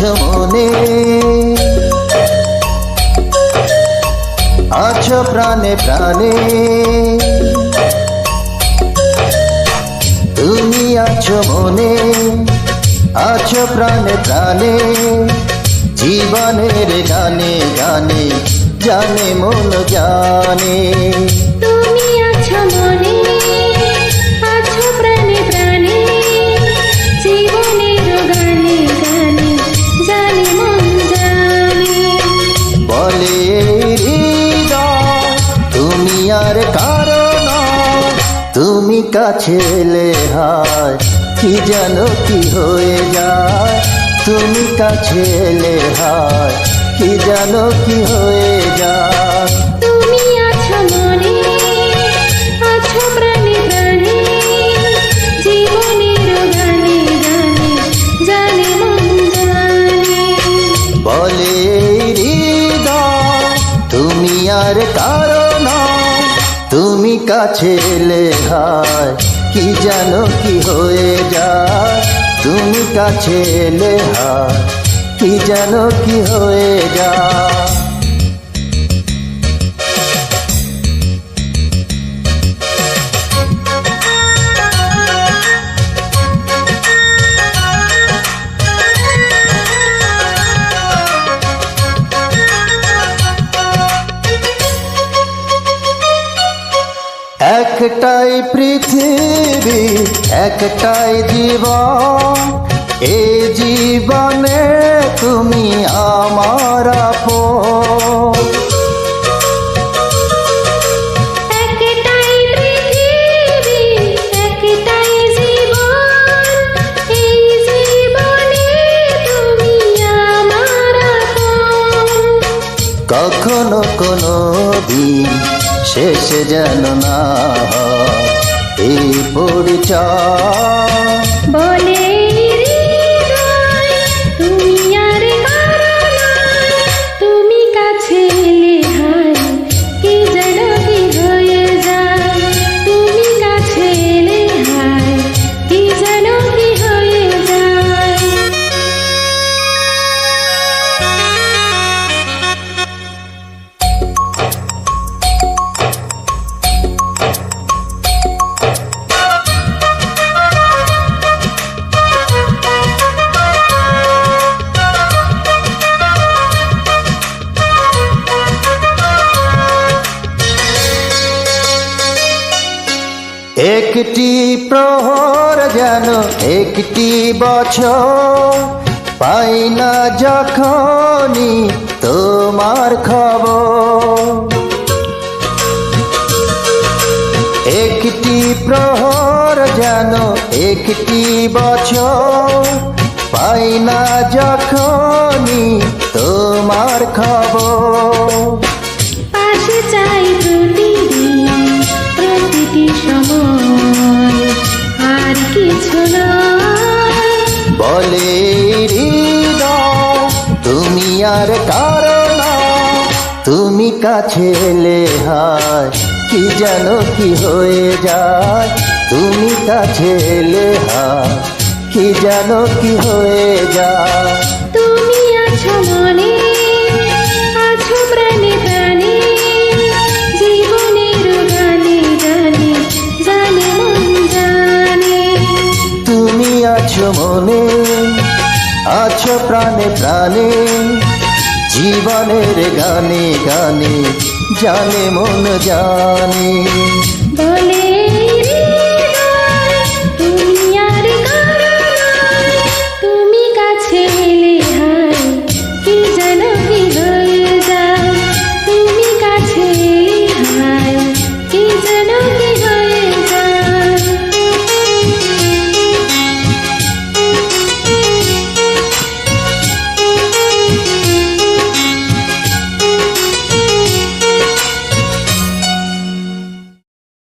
আছো মনে, আছো প্রাণে প্রাণে, তুমি আছো মনে, আছো প্রাণে প্রাণে, জীবনের গানে গানে জানে মন জানে। তুমি আছো মনে, আছো প্রাণে প্রাণে, জীবনের গানে গানে জানে মন জানে। বলে হৃদয় তুমি আর কারো নও, তুমি কাছে এলে হায় কি জানো কি হয়ে যায়, তুমি কাছে এলে হায় কি জানো কি হয়ে যায়। তুমি আছো মনে, আছো প্রাণে প্রাণে, জীবনের গানে গানে জানে মন জানে। বলে হৃদয় তুমি আর কারো নও, তুমি কাছে এলে হায় কি জানো কি হয়ে যায়, তুমি কাছে এলে হায় কি জানো কি হয়ে যায়। একটাই পৃথিবী একটাই জীবন, এই জীবনে তুমি আমার আপন। একটাই পৃথিবী একটাই জীবন, এই জীবনে তুমি আমার আপন। কখনো কোনো দিন শেষ যেন না হয় এই পরিচয়। বলে হৃদয় তুমি আর কারো নয়, তুমি কাছে এলে হায় কি যেন কি হয়ে যায়, তুমি কাছে এলে হায় কি যেন কি হয়ে যায়। একটি প্রহর যেন একটি বছর, পাই না যখনই তোমার খবর। একটি প্রহর যেন একটি বছর, পাই না যখনই তোমার খবর। পাশে চাই প্রতিদিন প্রতিটি সময়, আর কিছু নয়। বলে হৃদয় তুমি আর কারো নও, তুমি কাছে এলে হায় কি জানো কি হয়ে যায়, তুমি কাছে এলে হায় কি জানো কি হয়ে যায়। তুমি আছো মনে, আছো প্রাণে প্রাণে, জীবনের গানে গানে জানে মন জানে। তুমি আছো মনে, আছো প্রাণে প্রাণে, জীবনের গানে গানে জানে মন জানে। বলে